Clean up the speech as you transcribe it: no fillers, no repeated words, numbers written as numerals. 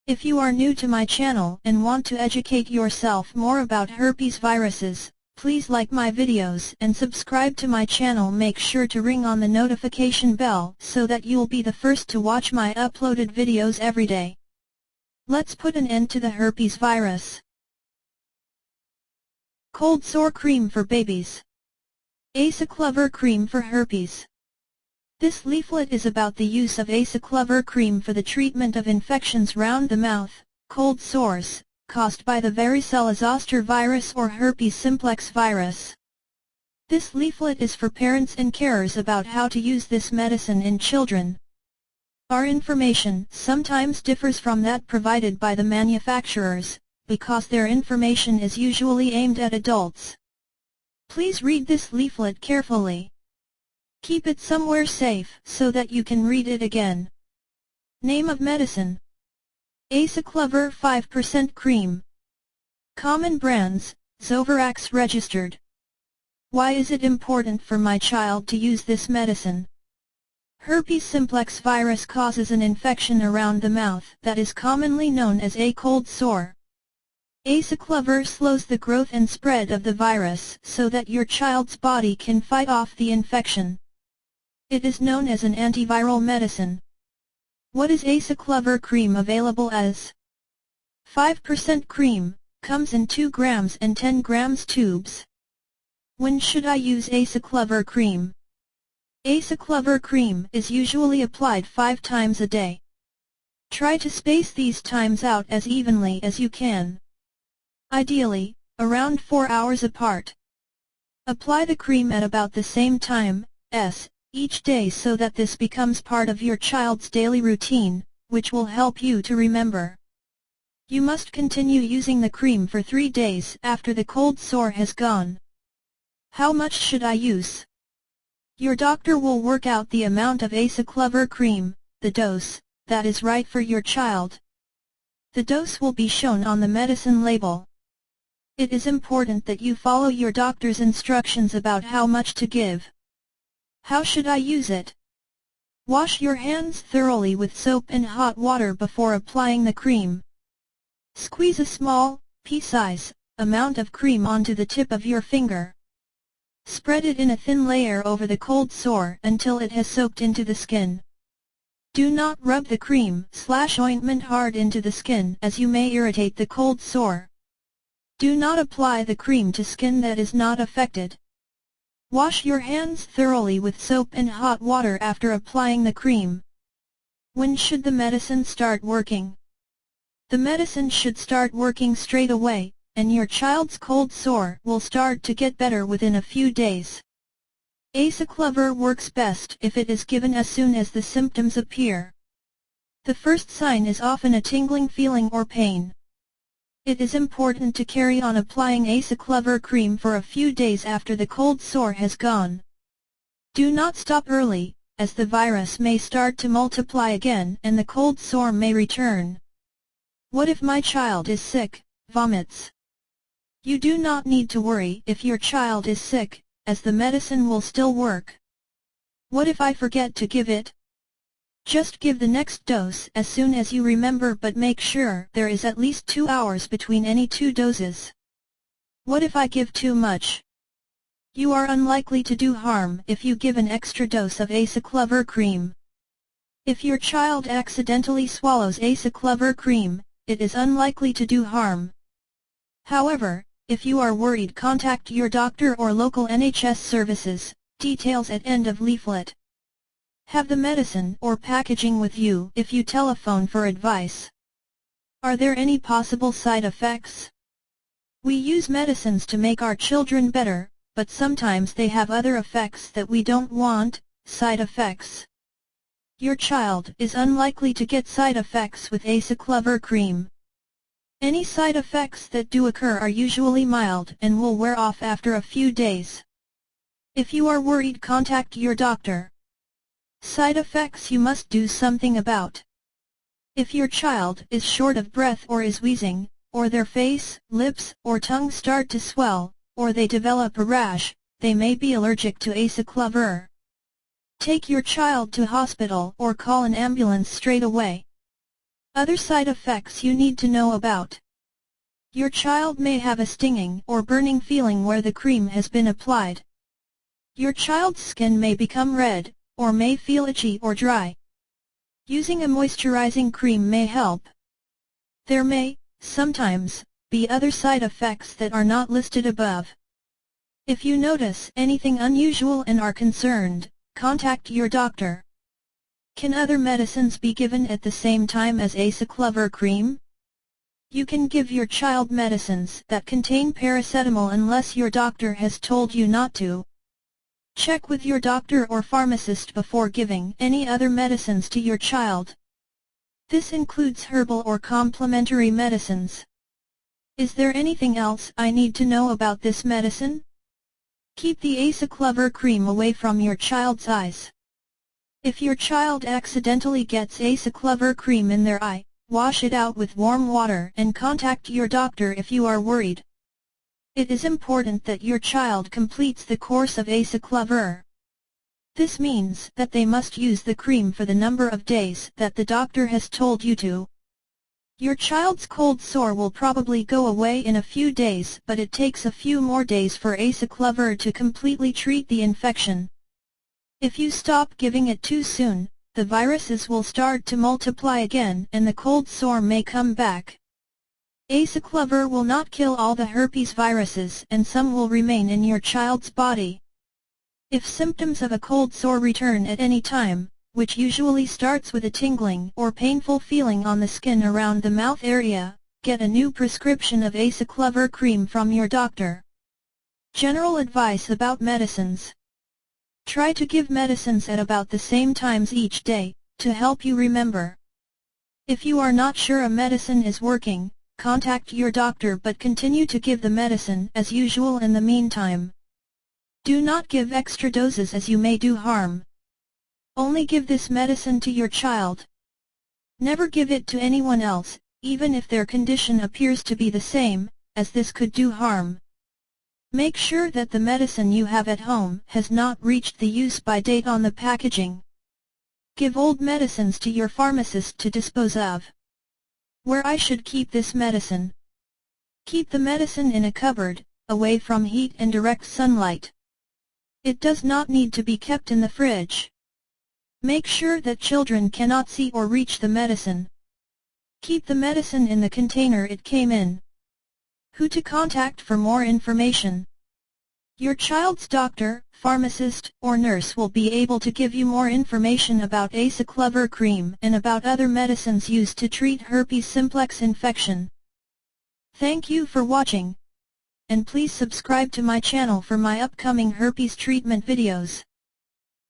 If you are new to my channel and want to educate yourself more about herpes viruses, please like my videos and subscribe to my channel. Make sure to ring on the notification bell so that you'll be the first to watch my uploaded videos every day. Let's put an end to the herpes virus. Cold sore cream for babies. Aciclovir cream for herpes. This leaflet is about the use of aciclovir cream for the treatment of infections round the mouth, cold sores, caused by the varicella-zoster virus or herpes simplex virus. This leaflet is for parents and carers about how to use this medicine in children. Our information sometimes differs from that provided by the manufacturers, because their information is usually aimed at adults. Please read this leaflet carefully. Keep it somewhere safe so that you can read it again. Name of medicine: Aciclovir 5% cream. Common brands: Zovirax registered. Why is it important for my child to use this medicine? Herpes simplex virus causes an infection around the mouth that is commonly known as a cold sore. Aciclovir slows the growth and spread of the virus so that your child's body can fight off the infection. It is known as an antiviral medicine. What is aciclovir cream available as? 5% cream, comes in 2 grams and 10 grams tubes. When should I use aciclovir cream? Aciclovir cream is usually applied 5 times a day. Try to space these times out as evenly as you can. Ideally, around 4 hours apart. Apply the cream at about the same time, each day so that this becomes part of your child's daily routine, which will help you to remember. You must continue using the cream for 3 days after the cold sore has gone. How much should I use? Your doctor will work out the amount of aciclovir cream, the dose, that is right for your child. The dose will be shown on the medicine label. It is important that you follow your doctor's instructions about how much to give. How should I use it? Wash your hands thoroughly with soap and hot water before applying the cream. Squeeze a small, pea-size, amount of cream onto the tip of your finger. Spread it in a thin layer over the cold sore until it has soaked into the skin. Do not rub the cream/ointment hard into the skin as you may irritate the cold sore. Do not apply the cream to skin that is not affected. Wash your hands thoroughly with soap and hot water after applying the cream. When should the medicine start working? The medicine should start working straight away, and your child's cold sore will start to get better within a few days. Aciclovir works best if it is given as soon as the symptoms appear. The first sign is often a tingling feeling or pain. It is important to carry on applying aciclovir cream for a few days after the cold sore has gone. Do not stop early, as the virus may start to multiply again and the cold sore may return. What if my child is sick, vomits? You do not need to worry if your child is sick, as the medicine will still work. What if I forget to give it? Just give the next dose as soon as you remember, but make sure there is at least 2 hours between any 2 doses. What if I give too much? You are unlikely to do harm if you give an extra dose of aciclovir cream. If your child accidentally swallows aciclovir cream, it is unlikely to do harm. However, if you are worried, contact your doctor or local NHS services, details at end of leaflet. Have the medicine or packaging with you if you telephone for advice. Are there any possible side effects? We use medicines to make our children better, but sometimes they have other effects that we don't want, side effects. Your child is unlikely to get side effects with aciclovir cream. Any side effects that do occur are usually mild and will wear off after a few days. If you are worried, contact your doctor. Side effects you must do something about. If your child is short of breath or is wheezing, or their face, lips, or tongue start to swell, or they develop a rash, they may be allergic to aciclovir. Take your child to hospital or call an ambulance straight away. Other side effects you need to know about. Your child may have a stinging or burning feeling where the cream has been applied. Your child's skin may become red, or may feel itchy or dry. Using a moisturizing cream may help. There may, sometimes, be other side effects that are not listed above. If you notice anything unusual and are concerned, contact your doctor. Can other medicines be given at the same time as Aciclovir cream? You can give your child medicines that contain paracetamol unless your doctor has told you not to. Check with your doctor or pharmacist before giving any other medicines to your child. This includes herbal or complementary medicines. Is there anything else I need to know about this medicine? Keep the Aciclovir cream away from your child's eyes. If your child accidentally gets Aciclovir cream in their eye, wash it out with warm water and contact your doctor if you are worried. It is important that your child completes the course of Aciclovir. This means that they must use the cream for the number of days that the doctor has told you to. Your child's cold sore will probably go away in a few days, but it takes a few more days for Aciclovir to completely treat the infection. If you stop giving it too soon, the viruses will start to multiply again and the cold sore may come back. Aciclovir will not kill all the herpes viruses and some will remain in your child's body. If symptoms of a cold sore return at any time, which usually starts with a tingling or painful feeling on the skin around the mouth area, get a new prescription of Aciclovir cream from your doctor. General advice about medicines. Try to give medicines at about the same times each day, to help you remember. If you are not sure a medicine is working, contact your doctor but continue to give the medicine as usual in the meantime. Do not give extra doses as you may do harm. Only give this medicine to your child. Never give it to anyone else, even if their condition appears to be the same, as this could do harm. Make sure that the medicine you have at home has not reached the use-by date on the packaging. Give old medicines to your pharmacist to dispose of. Where I should keep this medicine. Keep the medicine in a cupboard, away from heat and direct sunlight. It does not need to be kept in the fridge. Make sure that children cannot see or reach the medicine. Keep the medicine in the container it came in. Who to contact for more information? Your child's doctor, pharmacist, or nurse will be able to give you more information about Aciclovir cream and about other medicines used to treat herpes simplex infection. Thank you for watching. And please subscribe to my channel for my upcoming herpes treatment videos.